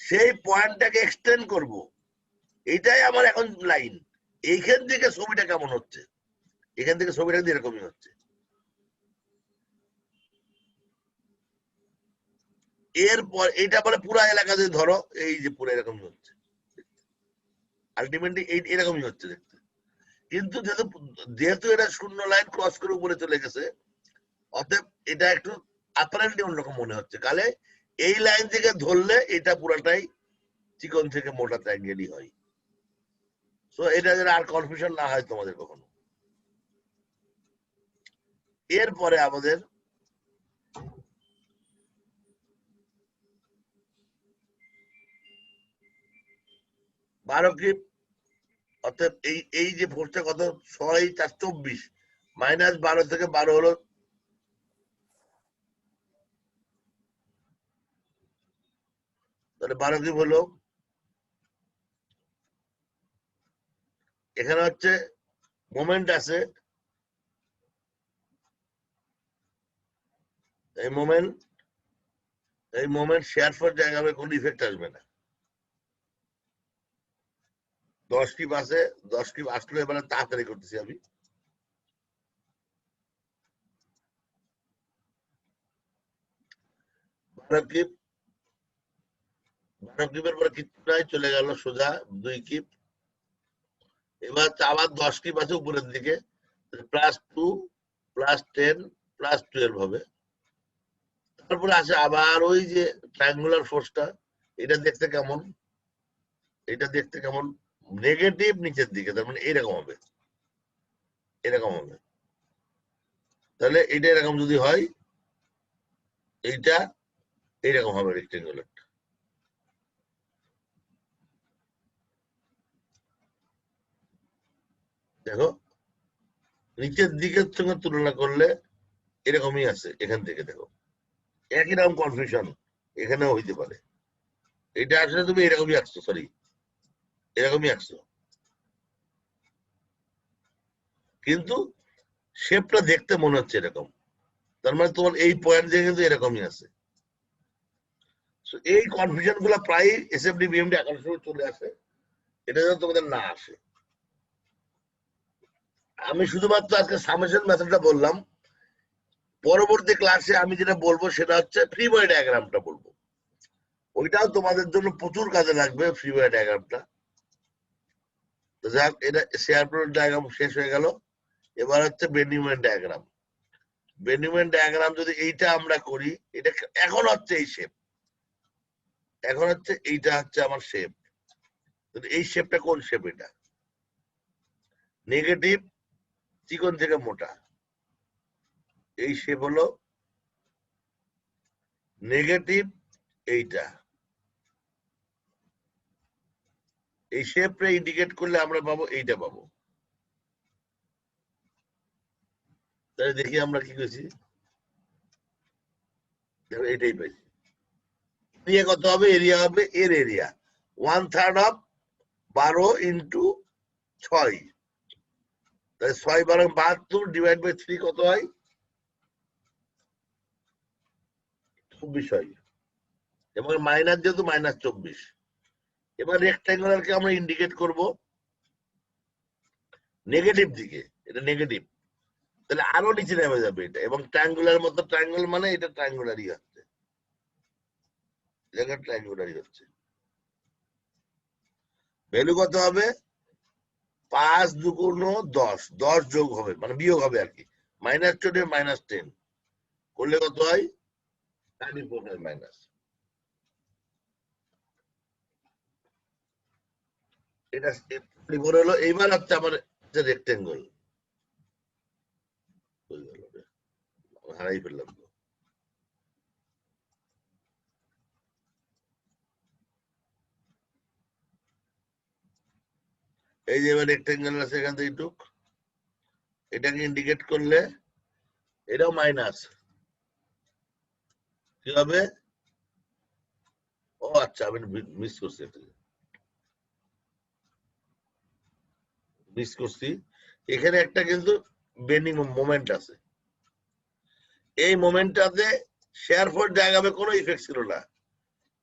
Speaker 1: সেই পয়েন্টটাকে এক্সটেন্ড করব। এইটাই আমার এখন লাইন। এইখান থেকে ছবিটা কেমন হচ্ছে, এখান থেকে ছবিটা কিন্তু এরকমই হচ্ছে। এরপর এইটা বলে পুরা এলাকা যদি ধরো, এই যে পুরো এরকমই হচ্ছে, আলটিমেটলি এরকমই হচ্ছে দেখতে। কিন্তু যেহেতু এটা শূন্য লাইন ক্রস করে উপরে চলে গেছে, অতএব এটা একটু অ্যাপারেন্টলি অন্যরকম মনে হচ্ছে। কালে এই লাইন থেকে ধরলে এটা পুরাটাই চিকন থেকে মোটা ট্রায়াঙ্গেলই হয়। সো এটা যেন আর কনফিউশন না হয় তোমাদের কখনো। এরপরে আমাদের বারো কিপ, অর্থাৎ এই যে ফোর্সটা কত, 6 4 24 মাইনাস 12 থেকে 12 হলো তাহলে 12 কিউব হলো, এখানে হচ্ছে মোমেন্ট আছে, এই মোমেন্ট শেয়ার ফোর্স জায়গায় কোনো ইফেক্ট আসবে না। 10 কিউব আছে, 10 কিউব আসলে এবারে তাড়াতাড়ি করতেছি আমি। বারো কিউবের পরে কিছু নাই, চলে গেল সোজা 2 কিউব। এবার আবার 10 কিউব আছে উপরের দিকে, +2 +10 +12 হবে। তারপরে আসে আবার ওই যে ট্রায়াঙ্গুলার ফোর্সটা, এটা দেখতে কেমন, এটা দেখতে কেমন, নেগেটিভ নিচের দিকে, তার মানে এরকম হবে, এরকম হবে। তাহলে এটা এরকম যদি হয়, এইটা এইরকম হবে রেক্টেঙ্গুলার। দেখো নিচের দিকের সঙ্গে তুলনা করলে এরকমই আছে, এখান থেকে দেখো একই রকম কনফিউশন এখানেও হইতে পারে। এটা আসলে তুমি এরকমই আঁকছো, সরি এরকমই আঁকছো, কিন্তু শেপটা দেখতে মনে হচ্ছে এরকম, তার মানে তোমার এই পয়েন্ট দিয়ে কিন্তু এরকমই আছে। এই কনফিউশন গুলা প্রায় এসএফডি বিএমডি আঁকার সময় চলে আসে, এটা যেন তোমাদের না আসে। আমি শুধুমাত্র আজকে সামেশন মেথডটা বললাম, পরবর্তী ক্লাসে আমি যেটা বলবো সেটা হচ্ছে ফ্রি বডি ডায়াগ্রামটা বলবো, ওইটাও তোমাদের জন্য প্রচুর কাজে লাগবে ফ্রি বডি ডায়াগ্রামটা। তো যাক, এটা শেয়ার ডায়াগ্রাম শেষ হয়ে গেল। এবার হচ্ছে বেন্ডিং ডায়াগ্রাম। বেন্ডিং ডায়াগ্রাম যদি এইটা আমরা করি, এটা এখন হচ্ছে এই শেপ, এখন হচ্ছে এইটা হচ্ছে আমার শেপ। এই শেপটা কোন শেপ? এটা নেগেটিভ চিকন থেকে মোটা, এই শেপ হলো নেগেটিভ। এইটা এই শেপটা ইন্ডিকেট করলে আমরা পাবো এইটা পাবো। তাহলে দেখি আমরা কি করছি, এটাই পাইছি। এরিয়া কত হবে? এরিয়া হবে এর এরিয়া 1/3 অফ 12 ইন্টু 6, তাহলে 6 12 72 ডিভাইড বাই 3 কত হয়? 24 হয়। এবং মাইনাস যেহেতু -24। এবার রেক্টাঙ্গুলারকে আমরা ইন্ডিকেট করব নেগেটিভ দিকে, এটা নেগেটিভ, তাহলে আরো নিচে নেমে যাবে এটা, এবং ট্রায়াঙ্গুলার মতো, ট্রায়াঙ্গুল মানে এটা ট্রায়াঙ্গুলারই হচ্ছে, জায়গা ট্রায়াঙ্গুলারই হচ্ছে। ভ্যালু কত হবে? 5 দুগুণ 10, 10 যোগ হবে মানে বিয়োগ হবে আর কি, -20 -10 করলে কত হয়? 34 হয় মাইনাস। এটা 34 হলো। এইবার হচ্ছে আমার রেক্টেঙ্গল, হারাই ফেললাম তো। এই যে এবার রেক্টেঙ্গেল আছে এখান থেকে টুক, এটাকে ইন্ডিকেট করলে এটাও মাইনাস, কি হবে? ও আচ্ছা, আমি মিস করছি, মিস করছি। এখানে একটা কিন্তু বেন্ডিং মোমেন্ট আছে, এই মোমেন্টটাতে শেয়ার ফোর্স ডায়াগ্রামে কোনো ইফেক্ট ছিল না,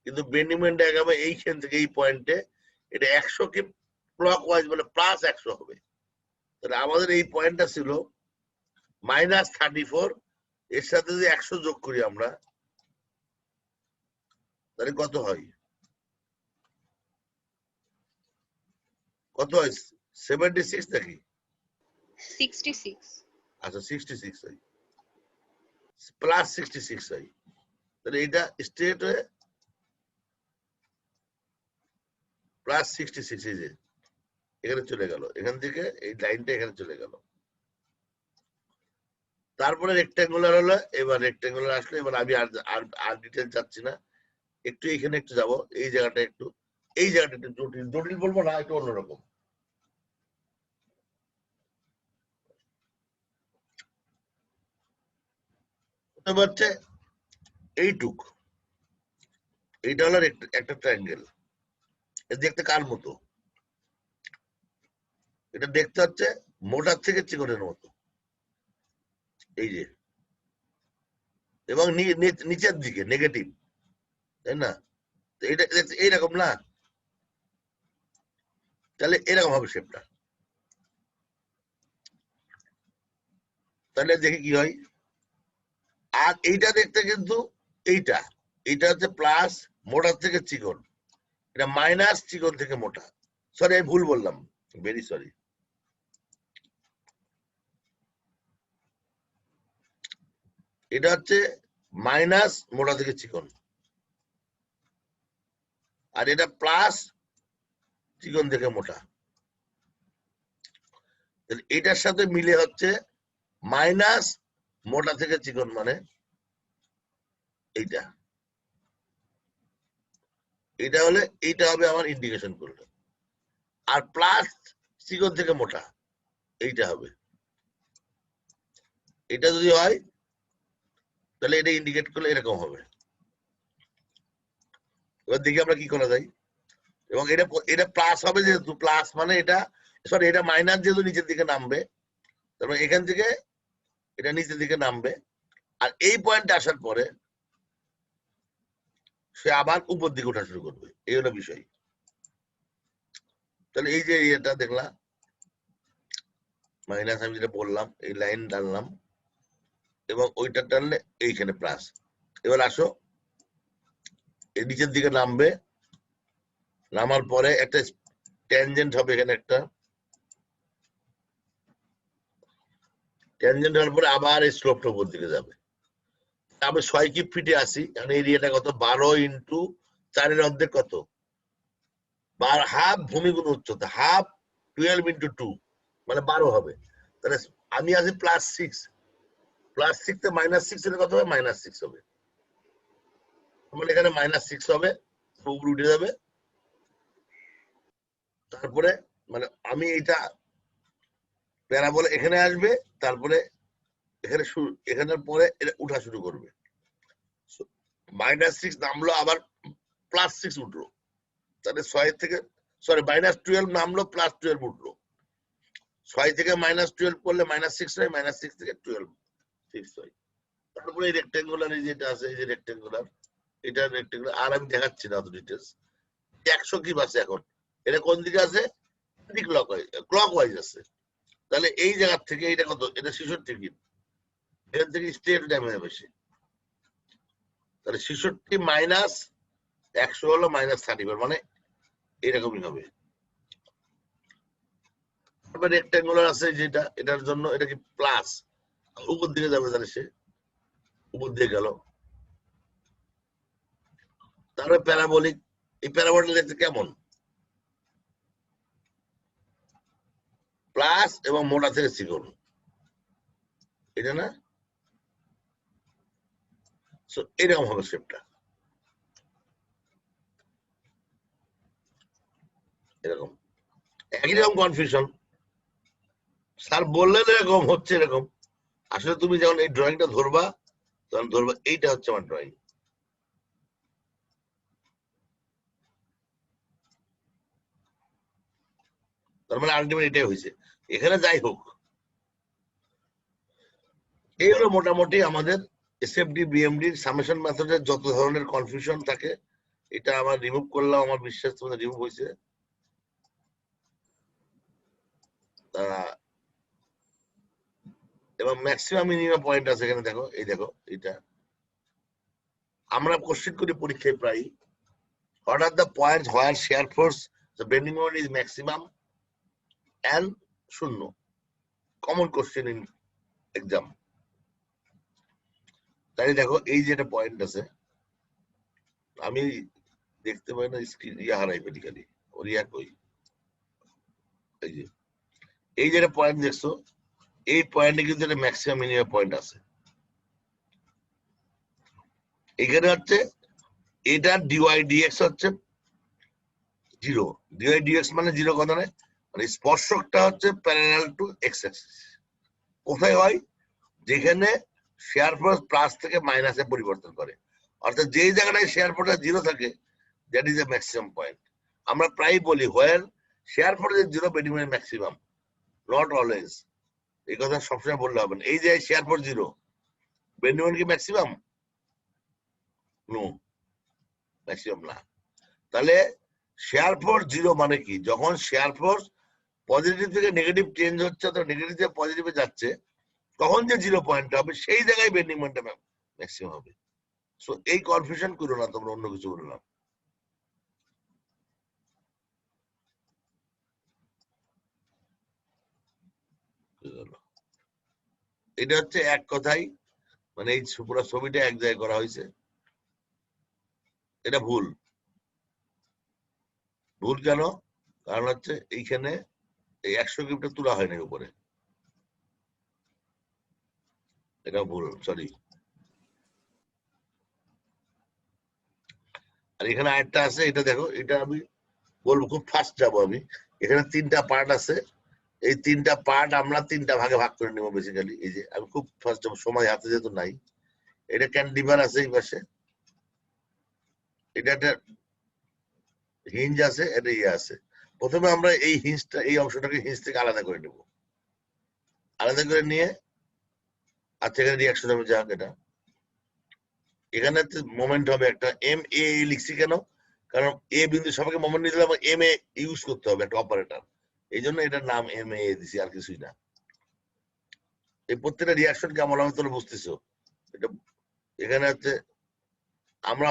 Speaker 1: কিন্তু বেন্ডিং মোমেন্ট ডায়াগ্রামে এইখান থেকে এই পয়েন্টে এটা 100 কে ক্লক ওয়াইজ মানে +100 হবে। তাহলে আমাদের এই পয়েন্টটা ছিল -34, এর সাথে যদি 100 যোগ করি আমরা, তাহলে কত হয়? কত হয়? 76 নাকি?
Speaker 4: 66
Speaker 1: আচ্ছা 66 হয়, +66 হয়। তাহলে এটা স্ট্রেট হয়ে +66, এই যে এখানে চলে গেল, এখান থেকে এই লাইনটা এখানে চলে গেল। তারপরে রেক্টাঙ্গুলার হলো, এবার রেক্টাঙ্গুলার আসলে এবার আমি আর ডিটেল যাচ্ছি না, একটু এখানে একটু যাব, এই জায়গাটা একটু, এই জায়গাটা একটু জটিল, জটিল বলবো না, একটু অন্যরকম। হচ্ছে এইটুক, এইটা হলো একটা ট্রায়াঙ্গেল। দেখতে কার মতো? এটা দেখতে হচ্ছে মোটার থেকে চিকনের মতো, এই যে, এবং নিচের দিকে নেগেটিভ, তাই না? এটা এইরকম না, তাহলে এরকম হবে শেপটা। তাহলে দেখি কি হয়। আর এইটা দেখতে কিন্তু এইটা হচ্ছে প্লাস মোটার থেকে চিকন, এটা মাইনাস চিকন থেকে মোটা। সরি, আমি ভুল বললাম, ভেরি সরি। এটা হচ্ছে মাইনাস মোটা থেকে চিকন, আর এটা প্লাস চিকন থেকে মোটা। এটার সাথে মিলে হচ্ছে মাইনাস মোটা থেকে চিকন, মানে এইটা, এটা হলে এইটা হবে আমার ইন্ডিকেশন করলে। আর প্লাস চিকন থেকে মোটা এইটা হবে। এটা যদি হয় তাহলে এটা ইন্ডিকেট করলে এরকম হবে। এবার দেখি আমরা কি করা যায়। এবং এটা প্লাস হবে, যেহেতু প্লাস মানে এটা, সরি, এটা মাইনাস যেহেতু নিচের দিকে নামবে, তারপরে এখান থেকে এটা নিচের দিকে নামবে, আর এই পয়েন্টে আসার পরে সে আবার উপর দিকে ওঠা শুরু করবে, এই হলো বিষয়। তাহলে এই যে এটা দেখলাম মাইনাস, আমি যেটা বললাম এই লাইন টানলাম, এবং ওইটা টানলে এইখানে প্লাস। এবার আসো, এই নিচের দিকে নামবে, নামার পরে একটা ট্যানজেন্ট হবে, এখানে একটা ট্যানজেন্ট হওয়ার পরে আবার এই স্লোপটা উপর দিকে যাবে। আমি 6 কিউব ফিটে আসি, কারণ এরিয়াটা কত, 12 ইন্টু 4 অর্ধেক কত, হাফ ভূমি গুণ উচ্চতা, হাফ 12 ইন্টু 2 মানে 12 হবে। তাহলে আমি আছি +6, +6 -6 এর কত হবে, -6 হবে, মানে এখানে -6 হবে, উপরে উঠে যাবে। তারপরে মানে আমি এইটা প্যারাবোলা এখানে আসবে, তারপরে এখানে এখানের পরে এটা উঠা শুরু করবে, -6 নামলো, আবার +6 উঠলো, তাহলে 6 থেকে, সরি, -12 নামলো, +12 উঠলো, 6 থেকে -12 করলে -6 হয়, -6 থেকে 12 6 হয়। তারপরে এই রেক্টেঙ্গুলার যেটা আছে, এই যে রেক্টেঙ্গুলার, এটা রেক্টেঙ্গুলার, আর আমি দেখাচ্ছি না অত ডিটেলস। 100 কি আছে এখন, এটা কোন দিকে আছে, ক্লক ওয়াইজ আছে। তাহলে এই জায়গা থেকে এইটা কত, এটা 66 কি, এখান থেকে স্ট্রেট ড্যামেজ বেশি, তাহলে 66 মাইনাস 100 হলো -35, মানে এরকমই হবে। তারপরে রেক্টেঙ্গুলার আছে যেটা, এটার জন্য এটা কি প্লাস, উপর দিকে যাবে, তাহলে সে উপর দিয়ে গেল। তারপরে প্যারাবোলিক, এই প্যারাবোলিক দেখতে কেমন, প্লাস এবং মোটা থেকে চিকন, এটা না, এরকম হবে শেপটা, এরকম। একই রকম কনফিউশন, স্যার বললেন এরকম হচ্ছে এরকম। আসলে তুমি যখন এই ড্রয়িংটা ধরবা, তখন ধরবা এইটা হচ্ছে আমার ড্রয়িং। তার মানে আলটিমেট এটাই হয়েছে। এখানে যাই হোক, এই হলো মোটামুটি আমাদের এসএফডি বিএমডি সামেশন মেথডের যত ধরনের কনফিউশন থাকে, এটা আমার রিমুভ করলাম, আমার বিশ্বাস তোমাদের রিমুভ হয়েছে। এবং ম্যাক্সিমাম মিনিমাম পয়েন্ট আছে এখানে, দেখো, এই দেখো, এটা আমরা কোশ্চেন করি পরীক্ষায় প্রায়, what are the points where shear force, the bending moment is maximum and 0, common question in exam। তাই দেখো, এই যে একটা পয়েন্ট আছে, আমি দেখতে পাই না, স্ক্রিন ইয়া হারাই ফেলি খালি, ওর ইয়া কই, এই যে একটা পয়েন্ট দেখছো, এই পয়েন্টে কিন্তু একটা ম্যাক্সিমাম মিনিমাম পয়েন্ট আছে। এখানে হচ্ছে এটা ডিওয়াই ডিএক্স হচ্ছে 0, ডিওয়াই ডিএক্স মানে 0 কথা নয়, মানে স্পর্শকটা হচ্ছে প্যারালাল টু এক্স অ্যাক্সিস। কোথায় হয়, যেখানে শেয়ার ফোর্স প্লাস থেকে মাইনাসে পরিবর্তন করে, অর্থাৎ যেই জায়গাটায় শেয়ার ফোর্সটা জিরো থাকে that is a maximum point. আমরা প্রায় বলি where shear force is zero bending moment maximum, not always. এই কথা সবসময় বললে হবে না। এই যে shear force zero, bending moment কি ম্যাক্সিমাম? নো, ম্যাক্সিমাম না। তাহলে শেয়ার ফোর্স জিরো মানে কি? যখন শেয়ার ফোর্স পজিটিভ থেকে নেগেটিভ চেঞ্জ হচ্ছে অথবা নেগেটিভ থেকে পজিটিভে যাচ্ছে, তখন যে জিরো পয়েন্ট হবে সেই জায়গায় বেন্ডিং মোমেন্টটা ম্যাক্সিমাম হবে। সো এই কনফিউশন করো না তোমরা অন্য কিছু বললাম। এটা হচ্ছে এক কথাই, মানে এই পুরো ছবিটা এক জায়গায় করা হয়েছে, এটা ভুল। ভুল কেন? কারণ হচ্ছে এইখানে এই 100 কিউবটা তোলা হয়নি উপরে, এটা ভুল, সরি। আর এখানে আরেকটা আছে, এটা দেখো, এটা আমি বলবো, খুব ফাস্ট যাবো আমি। এখানে 3টা পার্ট আছে, এই 3টা পার্ট আমরা 3টা ভাগে ভাগ করে নেবো বেসিক্যালি। এই যে আমি খুব ফাস্ট যাবো, সময় হাতে যেহেতু নাই। এটা ক্যান্টিলিভার আছে এই পাশে, এটা একটা হিঞ্জ আছে, এটা ইয়ে আছে। প্রথমে আমরা এই হিঞ্জটা, এই অংশটাকে হিঞ্জ থেকে আলাদা করে নেব। আলাদা করে নিয়ে, আচ্ছা এখানে রিয়াকশন হবে, যাক এটা এখানে মোমেন্ট হবে একটা এম এ লিখছি কেন? কারণ এ বিন্দু সবাইকে মোমেন্ট নিতে হবে, এম এ ইউজ করতে হবে একটা অপারেটর, এই জন্য এটার নাম এম এ দিছি, আর কিছুই না। এই প্রত্যেকটা রিয়াকশন কেমন হবে তোমরা বুঝতেছো? এটা এখানে হচ্ছে আমরা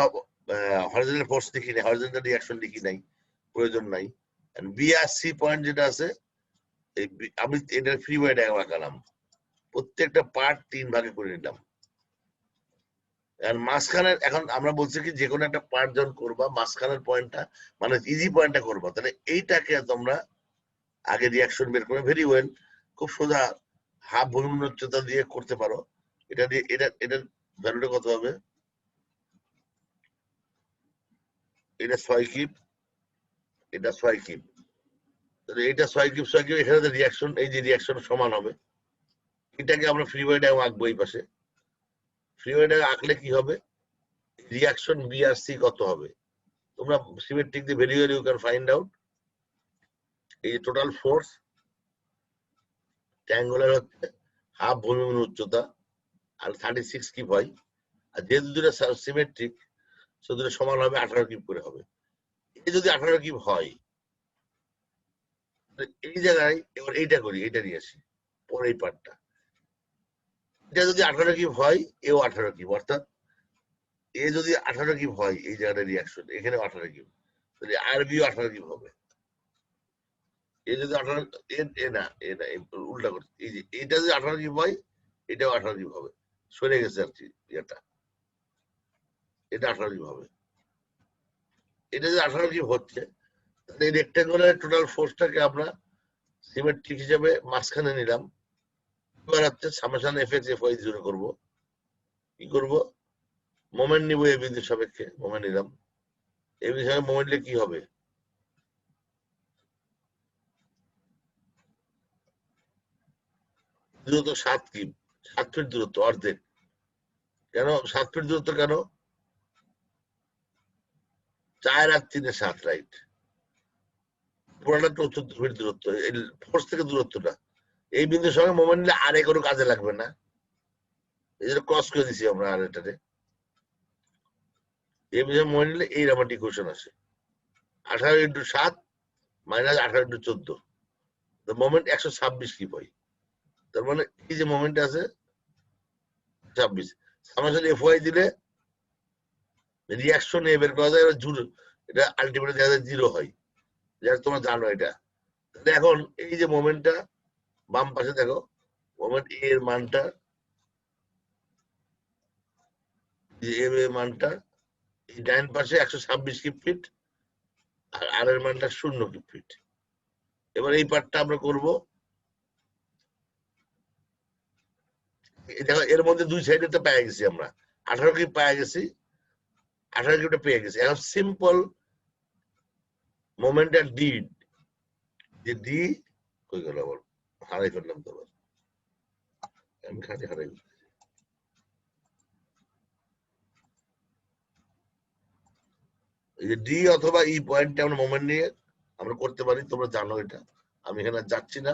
Speaker 1: হরিজন্টাল ফোর্স লিখি নাই, হরিজন্টাল রিয়াকশন লিখি নাই, প্রয়োজন নাই। বি আর সি পয়েন্ট যেটা আছে, আমি এটা ফ্রি ওয়ে ডায়াগ্রাম আঁকালাম, প্রত্যেকটা পার্ট 3 ভাগে করে নিলাম। মাঝখানের, এখন আমরা বলছি কি যে কোনো একটা পার্ট যখন করবা, মাঝখানের পয়েন্টটা মানে ইজি পয়েন্টটা করবা, তাহলে এইটাকে তোমরা আগে রিয়াকশন বের করে, ভেরি ওয়েল, খুব সোজা হাফ ভূমি উচ্চতা দিয়ে করতে পারো। এটা দিয়ে এটার ভ্যালুটা কত হবে? এটা 6 কিপ, এটা 6 কিপ, তাহলে এটা 6 কিপ 6 কিপ, এখানে রিয়াকশন, এই যে রিয়াকশন সমান হবে। এটাকে আমরা ফ্রি ওয়ে ডায়াগ্রাম আঁকবো এই পাশে। ফ্রি ওয়ে ডায়াগ্রাম আঁকলে কি হবে? রিয়াকশন বি আর সি কত হবে তোমরা সিমেট্রিক দিয়ে very well you can find out. এই যে টোটাল ফোর্স ট্রায়াঙ্গুলার হচ্ছে হাফ ভূমি উচ্চতা আর 36 কিপ হয়, আর যেহেতু দুটো সিমেট্রিক দুটো সমান হবে, 18 কিপ করে হবে। এই যদি 18 কিপ হয়, এই জায়গায় এবার এইটা করি, এইটা নিয়ে আসি পরে এই পার্টটা। এটা যদি 18 কিপ হয়, এও 18 কিপ, অর্থাৎ এ যদি 18 কিপ হয়, এই জায়গাটা রিয়াকশন এখানে 18 কিপ, তাহলে আর বিও 18 কিপ হবে। এই যদি 18, এ না উল্টা করছি, এই যে এটা যদি 18 কিপ হয়, এটাও 18 কিপ হবে, সরে গেছে আর কি এটা, এটা 18 কিপ হবে। এটা যদি 18 কিপ হচ্ছে, তাহলে এই রেক্টাঙ্গুলার টোটাল ফোর্সটাকে আমরা সিমেট্রিক হিসেবে মাঝখানে নিলাম। এবার হচ্ছে summation F X F Y 0 করবো। কি করবো? মোমেন্ট নিব এ বিন্দুর সাপেক্ষে, মোমেন্ট নিলাম। এই বিন্দুর সাপেক্ষে মোমেন্ট নিলে কি হবে? দূরত্ব 7 কিপ, 7 ফিট দূরত্ব, অর্ধেক। কেন 7 ফিট দূরত্ব কেন? 4 আর 3 এ 7, রাইট। পুরোটা 74 ফিট দূরত্ব, এই ফোর্স থেকে দূরত্বটা। এই বিন্দুর সঙ্গে মোমেন্ট নিলে আর কোনো কাজে লাগবে না, এই জন্য ক্রস করে দিছি আমরা আর এটাতে। এই বিষয়ে মোমেন্ট নিলে এই আমার ইকুয়েশন আসে, 18 into 7 minus 18 into 14, moment 126 keep হয়। তার মানে এই যে মোমেন্ট আছে 26, সামেশন এফ ওয়াই দিলে রিয়াকশন এ বের করা যায়, এটা আলটিমেটলি দেখা যায় 0 হয়, যেটা তোমরা জানো এটা। তাহলে এখন এই যে মোমেন্টটা বাম পাশে দেখো, মোমেন্ট এ এর মানটা, এম এর মানটা এই ডাইন পাশে 126 কিপ ফিট, আর আর এর মানটা 0 কিপ ফিট। এবার এই পার্টটা আমরা করব, দেখো এর মধ্যে দুই সাইডে তো পেয়ে গেছি আমরা, 18 কিপ পেয়ে গেছি, 18 কিপটা পেয়ে গেছি। এখন সিম্পল মোমেন্টটা ডি, যে ডি কই গেল আবার, হারাই ফেললাম তো আবার, আমি খালি হারাই এই যে ডি অথবা ই পয়েন্টে আমরা মোমেন্ট নিয়ে আমরা করতে পারি, তোমরা জানো এটা, আমি এখানে যাচ্ছি না।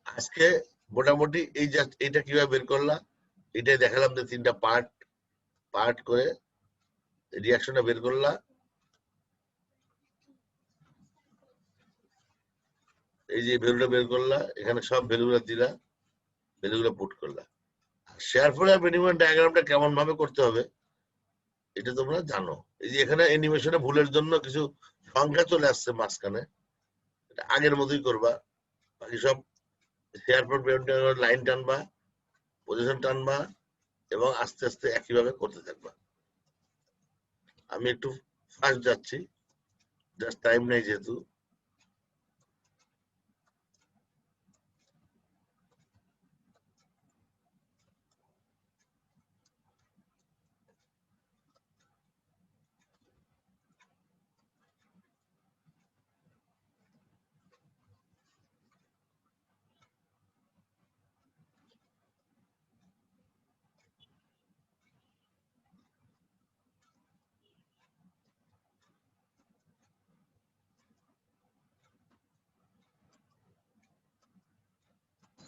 Speaker 1: আজকে মোটামুটি এই জাস্ট এটা কিভাবে বের করলাম এটাই দেখালাম, যে 3টা পার্ট করে রিয়াকশনটা বের করলাম। এই যে ভ্যালুটা বের করলা, এখানে সব ভ্যালুগুলো দিলা, ভ্যালুগুলো পুট করলা। শেয়ারফল আর মিনিমাম ডায়াগ্রামটা কেমন ভাবে করতে হবে এটা তোমরা জানো। এই যে এখানে অ্যানিমেশনে ভুলের জন্য কিছু সংখ্যা চলে আসছে মাঝখানে, এটা আগের মতোই করবা। বাকি সব শেয়ারফল লাইন টানবা, পজিশন টানবা এবং আস্তে আস্তে একইভাবে করতে থাকবা। আমি একটু ফাস্ট যাচ্ছি, জাস্ট টাইম নেই যেহেতু।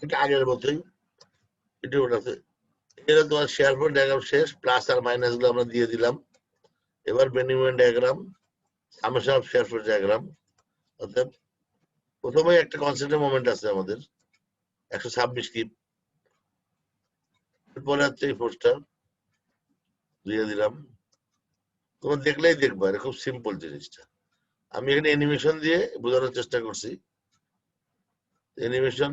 Speaker 1: এটা আগের মতোই, এটা ওটাতে এটা তোমার শেয়ারফল ডায়াগ্রাম শেষ, প্লাস আর মাইনাস গুলো আমরা দিয়ে দিলাম। এবার বেনিউমেন্ট ডায়াগ্রাম, সামেশন অফ শেয়ারফল ডায়াগ্রাম। অর্থাৎ প্রথমে একটা কনসেন্ট্রেট মোমেন্ট আছে আমাদের 126 কিপ, এরপরে হচ্ছে এই ফোর্সটা দিয়ে দিলাম। তোমরা দেখলেই দেখবা, এটা খুব সিম্পল জিনিসটা। আমি এখানে অ্যানিমেশন দিয়ে বোঝানোর চেষ্টা করছি। অ্যানিমেশন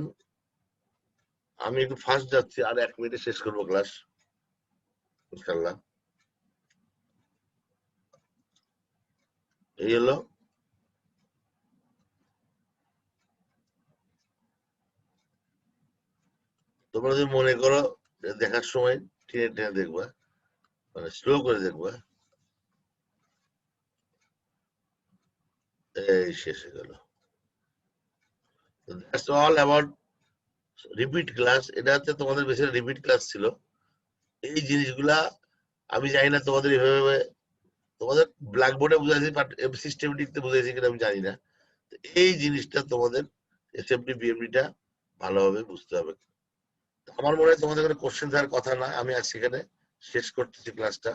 Speaker 1: আমি একটু ফাস্ট যাচ্ছি, আর 1 মিনিটে শেষ করবো ক্লাস ইনশাল্লাহ। এই হলো তোমরা যদি মনে করো দেখার সময় টেনে টেনে দেখবা, মানে স্লো করে দেখবা। এই শেষ হয়ে গেল। That's all about repeat class. এটা হচ্ছে তোমাদের বেশি রিপিট ক্লাস ছিল। এই জিনিসগুলা আমি জানি না তোমাদের এইভাবে তোমাদের ব্ল্যাকবোর্ডে বুঝাইছি, বাট সিস্টেমেটিকতে বুঝাইছি কিনা আমি জানি না। এই জিনিসটা তোমাদের এসএফডি বিএমডিটা ভালোভাবে বুঝতে হবে। আমার মনে হয় তোমাদের কোনো কোশ্চেন থাকার কথা না। আমি আজ সেখানে শেষ করতেছি ক্লাসটা।